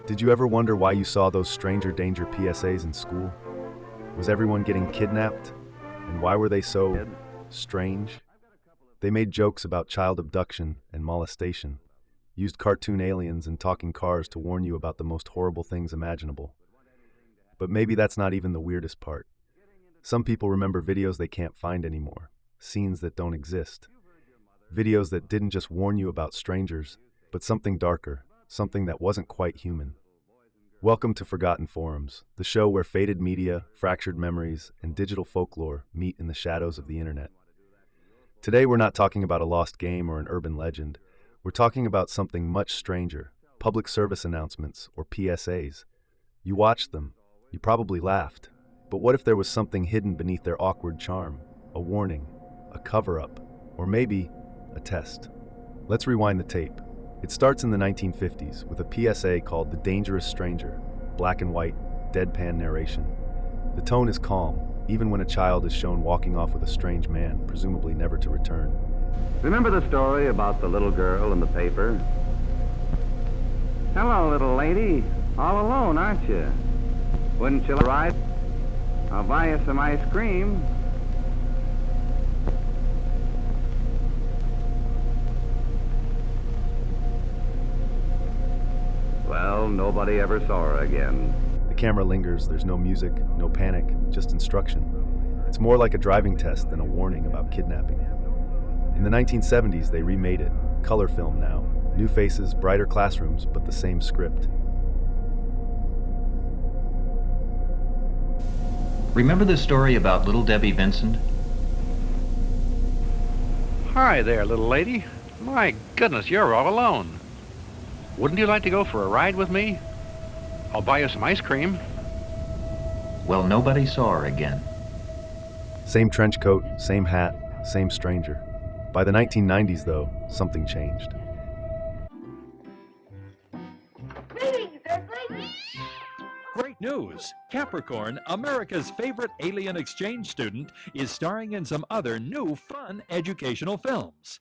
Did you ever wonder why you saw those stranger danger PSAs in school? Was everyone getting kidnapped? And why were they so strange? They made jokes about child abduction and molestation, used cartoon aliens and talking cars to warn you about the most horrible things imaginable. But maybe that's not even the weirdest part. Some people remember videos they can't find anymore, scenes that don't exist. Videos that didn't just warn you about strangers, but something darker, something that wasn't quite human. Welcome to Forgotten Forums, the show where faded media, fractured memories, and digital folklore meet in the shadows of the internet. Today we're not talking about a lost game or an urban legend. We're talking about something much stranger, public service announcements, or PSAs. You watched them. You probably laughed. But what if there was something hidden beneath their awkward charm? A warning, a cover-up, or maybe a test. Let's rewind the tape. It starts in the 1950s with a PSA called The Dangerous Stranger, black and white, deadpan narration. The tone is calm, even when a child is shown walking off with a strange man, presumably never to return. Remember the story about the little girl in the paper? Hello, little lady. All alone, aren't you? Wouldn't you like a ride? I'll buy you some ice cream. Well, nobody ever saw her again. The camera lingers, there's no music, no panic, just instruction. It's more like a driving test than a warning about kidnapping. In the 1970s, they remade it, color film now. New faces, brighter classrooms, but the same script. Remember the story about little Debbie Vincent? Hi there, little lady. My goodness, you're all alone. Wouldn't you like to go for a ride with me? I'll buy you some ice cream. Well, nobody saw her again. Same trench coat, same hat, same stranger. By the 1990s, though, something changed. Great news! Capricorn, America's favorite alien exchange student, is starring in some other new, fun educational films.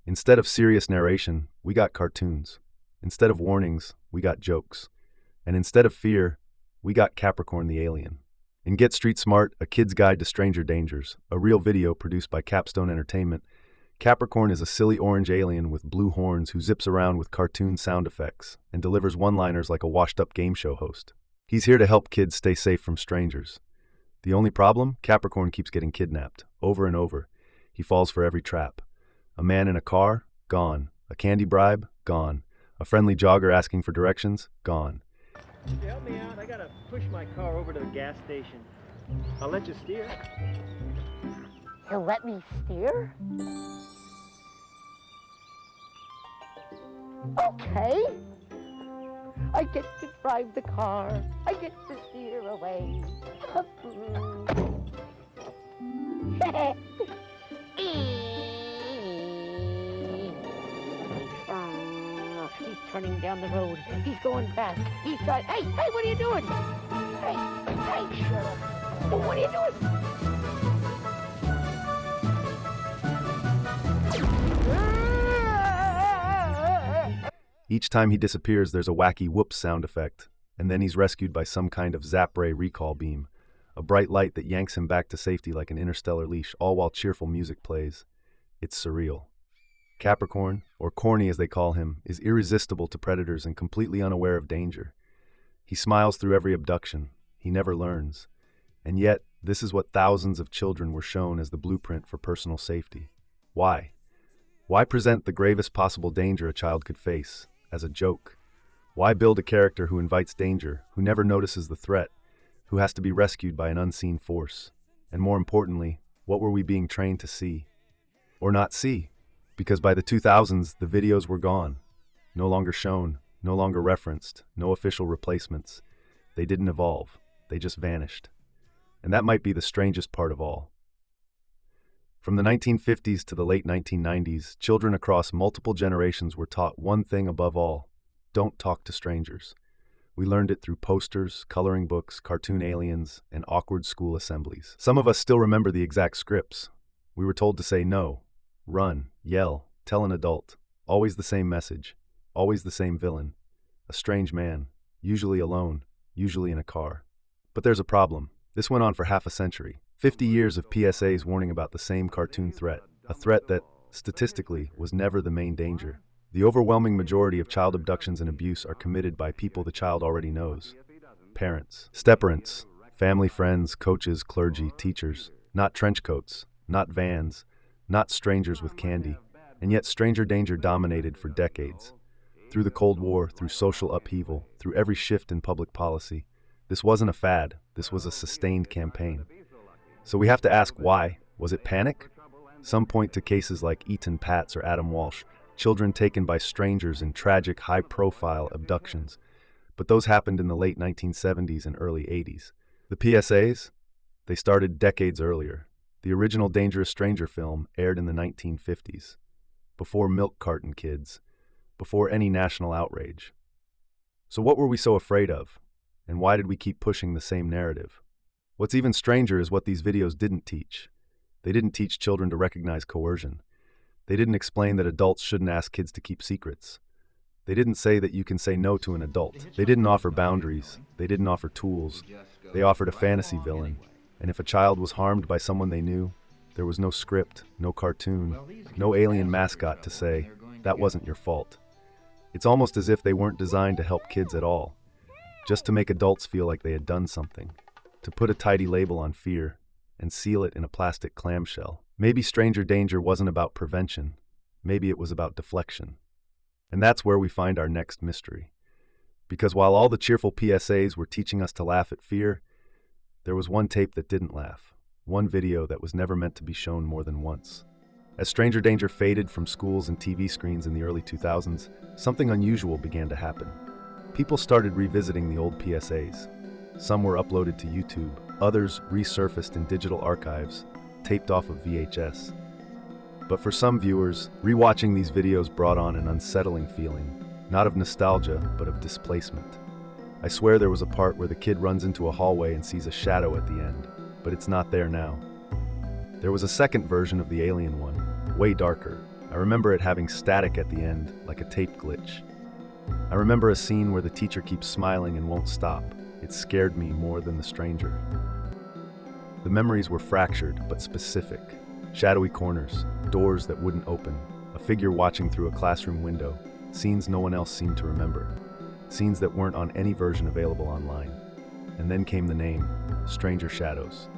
Instead of serious narration, we got cartoons. Instead of warnings, we got jokes. And instead of fear, we got Capricorn the Alien. In Get Street Smart, A Kid's Guide to Stranger Dangers, a real video produced by Capstone Entertainment, Capricorn is a silly orange alien with blue horns who zips around with cartoon sound effects and delivers one-liners like a washed-up game show host. He's here to help kids stay safe from strangers. The only problem? Capricorn keeps getting kidnapped, over and over. He falls for every trap. A man in a car? Gone. A candy bribe? Gone. A friendly jogger asking for directions? Gone. Help me out. I gotta push my car over to the gas station. I'll let you steer. He'll let me steer? Okay. I get to drive the car. I get to steer away. He's turning down the road. He's going fast. He's trying. Hey, what are you doing? Hey, Sheriff. What are you doing? Each time he disappears, there's a wacky whoops sound effect, and then he's rescued by some kind of zap ray recall beam, a bright light that yanks him back to safety like an interstellar leash, all while cheerful music plays. It's surreal. Capricorn, or Corny as they call him, is irresistible to predators and completely unaware of danger. He smiles through every abduction. He never learns. And yet, this is what thousands of children were shown as the blueprint for personal safety. Why? Why present the gravest possible danger a child could face as a joke? Why build a character who invites danger, who never notices the threat, who has to be rescued by an unseen force? And more importantly, what were we being trained to see? Or not see? Because by the 2000s, the videos were gone. No longer shown, no longer referenced, no official replacements. They didn't evolve. They just vanished. And that might be the strangest part of all. From the 1950s to the late 1990s, children across multiple generations were taught one thing above all: don't talk to strangers. We learned it through posters, coloring books, cartoon aliens, and awkward school assemblies. Some of us still remember the exact scripts. We were told to say no, run, yell, tell an adult. Always the same message, always the same villain. A strange man, usually alone, usually in a car. But there's a problem. This went on for half a century. 50 years of PSAs warning about the same cartoon threat, a threat that, statistically, was never the main danger. The overwhelming majority of child abductions and abuse are committed by people the child already knows. Parents, step-parents, family friends, coaches, clergy, teachers. Not trench coats, not vans, not strangers with candy. And yet stranger danger dominated for decades. Through the Cold War, through social upheaval, through every shift in public policy. This wasn't a fad, this was a sustained campaign. So we have to ask why. Was it panic? Some point to cases like Ethan Patz or Adam Walsh, children taken by strangers in tragic, high-profile abductions. But those happened in the late 1970s and early 80s. The PSAs? They started decades earlier. The original Dangerous Stranger film aired in the 1950s, before milk carton kids, before any national outrage. So what were we so afraid of? And why did we keep pushing the same narrative? What's even stranger is what these videos didn't teach. They didn't teach children to recognize coercion. They didn't explain that adults shouldn't ask kids to keep secrets. They didn't say that you can say no to an adult. They didn't offer boundaries. They didn't offer tools. They offered a fantasy villain. And if a child was harmed by someone they knew, there was no script, no cartoon, no alien mascot to say, that wasn't your fault. It's almost as if they weren't designed to help kids at all, just to make adults feel like they had done something, to put a tidy label on fear and seal it in a plastic clamshell. Maybe stranger danger wasn't about prevention. Maybe it was about deflection. And that's where we find our next mystery. Because while all the cheerful PSAs were teaching us to laugh at fear, there was one tape that didn't laugh, one video that was never meant to be shown more than once. As stranger danger faded from schools and TV screens in the early 2000s, something unusual began to happen. People started revisiting the old PSAs. Some were uploaded to YouTube, others resurfaced in digital archives, taped off of VHS. But for some viewers, rewatching these videos brought on an unsettling feeling, not of nostalgia, but of displacement. I swear there was a part where the kid runs into a hallway and sees a shadow at the end, but it's not there now. There was a second version of the alien one, way darker. I remember it having static at the end, like a tape glitch. I remember a scene where the teacher keeps smiling and won't stop. It scared me more than the stranger. The memories were fractured, but specific. Shadowy corners, doors that wouldn't open, a figure watching through a classroom window, scenes no one else seemed to remember. Scenes that weren't on any version available online. And then came the name, Stranger Shadows.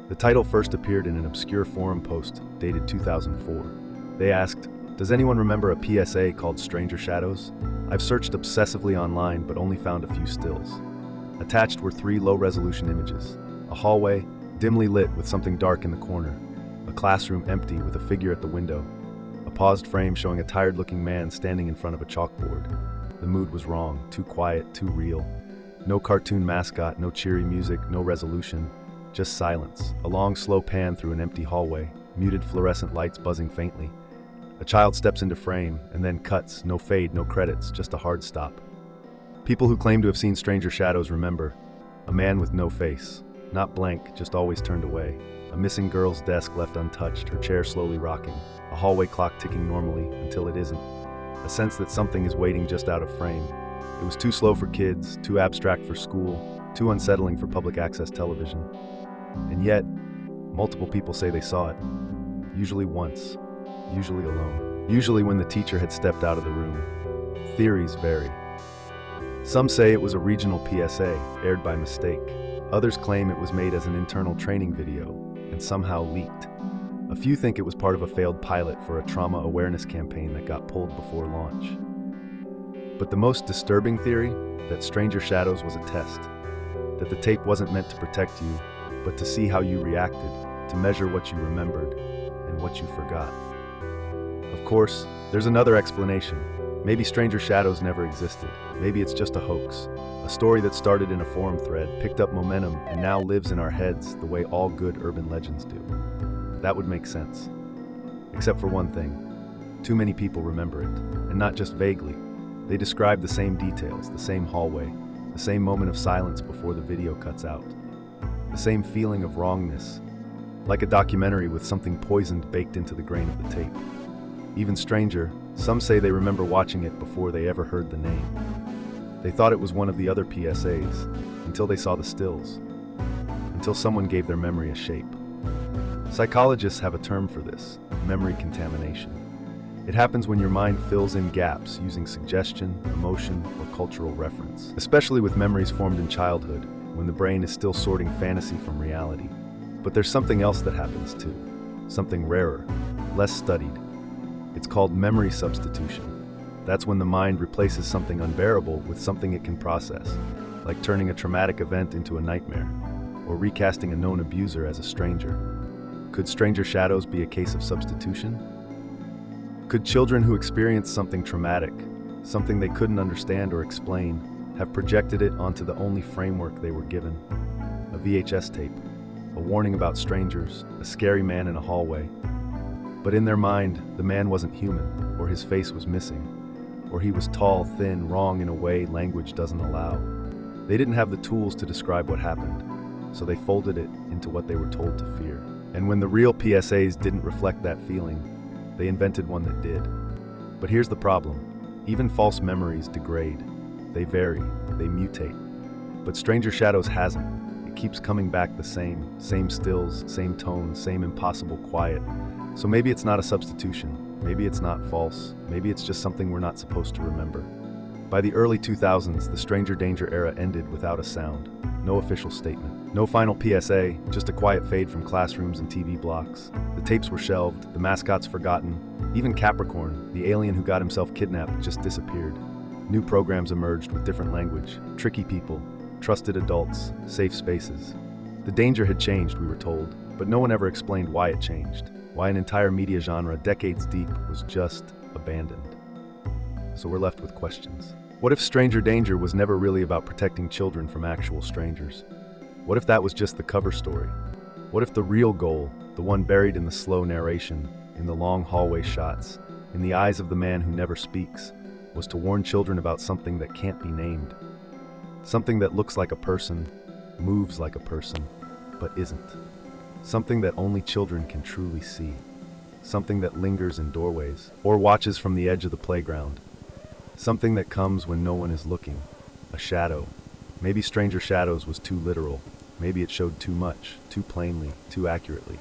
The title first appeared in an obscure forum post dated 2004. They asked, "Does anyone remember a PSA called Stranger Shadows?" I've searched obsessively online but only found a few stills. Attached were 3 low-resolution images. A hallway, dimly lit with something dark in the corner. A classroom empty with a figure at the window. A paused frame showing a tired-looking man standing in front of a chalkboard. The mood was wrong, too quiet, too real. No cartoon mascot, no cheery music, no resolution. Just silence. A long, slow pan through an empty hallway, muted fluorescent lights buzzing faintly. A child steps into frame, and then cuts. No fade, no credits, just a hard stop. People who claim to have seen Stranger Shadows remember. A man with no face. Not blank, just always turned away. A missing girl's desk left untouched, her chair slowly rocking. A hallway clock ticking normally, until it isn't. A sense that something is waiting just out of frame. It was too slow for kids, too abstract for school, too unsettling for public access television. And yet, multiple people say they saw it. Usually once, usually alone. Usually when the teacher had stepped out of the room. Theories vary. Some say it was a regional PSA, aired by mistake. Others claim it was made as an internal training video, and somehow leaked. A few think it was part of a failed pilot for a trauma awareness campaign that got pulled before launch. But the most disturbing theory, that Stranger Shadows was a test. That the tape wasn't meant to protect you, but to see how you reacted, to measure what you remembered, and what you forgot. Of course, there's another explanation. Maybe Stranger Shadows never existed. Maybe it's just a hoax. A story that started in a forum thread, picked up momentum, and now lives in our heads the way all good urban legends do. That would make sense. Except for one thing. Too many people remember it, and not just vaguely. They describe the same details, the same hallway, the same moment of silence before the video cuts out. The same feeling of wrongness, like a documentary with something poisoned baked into the grain of the tape. Even stranger, some say they remember watching it before they ever heard the name. They thought it was one of the other PSAs, until they saw the stills, until someone gave their memory a shape. Psychologists have a term for this: memory contamination. It happens when your mind fills in gaps using suggestion, emotion, or cultural reference, especially with memories formed in childhood, when the brain is still sorting fantasy from reality. But there's something else that happens too, something rarer, less studied. It's called memory substitution. That's when the mind replaces something unbearable with something it can process, like turning a traumatic event into a nightmare, or recasting a known abuser as a stranger. Could Stranger Shadows be a case of substitution? Could children who experienced something traumatic, something they couldn't understand or explain, have projected it onto the only framework they were given? A VHS tape, a warning about strangers, a scary man in a hallway. But in their mind, the man wasn't human, or his face was missing, or he was tall, thin, wrong in a way language doesn't allow. They didn't have the tools to describe what happened, so they folded it into what they were told to fear. And when the real PSAs didn't reflect that feeling, they invented one that did. But here's the problem. Even false memories degrade. They vary, they mutate. But Stranger Shadows hasn't. It keeps coming back the same stills, same tone, same impossible quiet. So maybe it's not a substitution. Maybe it's not false. Maybe it's just something we're not supposed to remember. By the early 2000s, the Stranger Danger era ended without a sound. No official statement. No final PSA, just a quiet fade from classrooms and TV blocks. The tapes were shelved, the mascots forgotten. Even Capricorn, the alien who got himself kidnapped, just disappeared. New programs emerged with different language, tricky people, trusted adults, safe spaces. The danger had changed, we were told, but no one ever explained why it changed. Why an entire media genre, decades deep, was just abandoned. So we're left with questions. What if Stranger Danger was never really about protecting children from actual strangers? What if that was just the cover story? What if the real goal, the one buried in the slow narration, in the long hallway shots, in the eyes of the man who never speaks, was to warn children about something that can't be named? Something that looks like a person, moves like a person, but isn't. Something that only children can truly see. Something that lingers in doorways, or watches from the edge of the playground. Something that comes when no one is looking. A shadow. Maybe Stranger Shadows was too literal. Maybe it showed too much, too plainly, too accurately.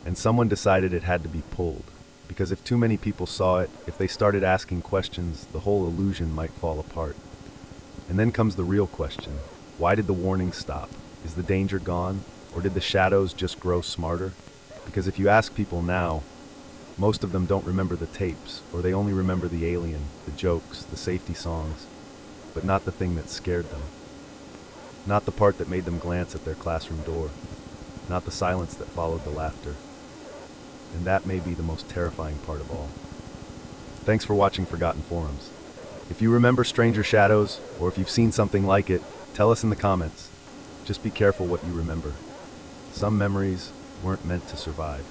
And someone decided it had to be pulled. Because if too many people saw it, if they started asking questions, the whole illusion might fall apart. And then comes the real question. Why did the warning stop? Is the danger gone? Or did the shadows just grow smarter? Because if you ask people now, most of them don't remember the tapes, or they only remember the alien, the jokes, the safety songs, but not the thing that scared them. Not the part that made them glance at their classroom door. Not the silence that followed the laughter. And that may be the most terrifying part of all. Thanks for watching Forgotten Forums. If you remember Stranger Shadows, or if you've seen something like it, tell us in the comments. Just be careful what you remember. Some memories weren't meant to survive.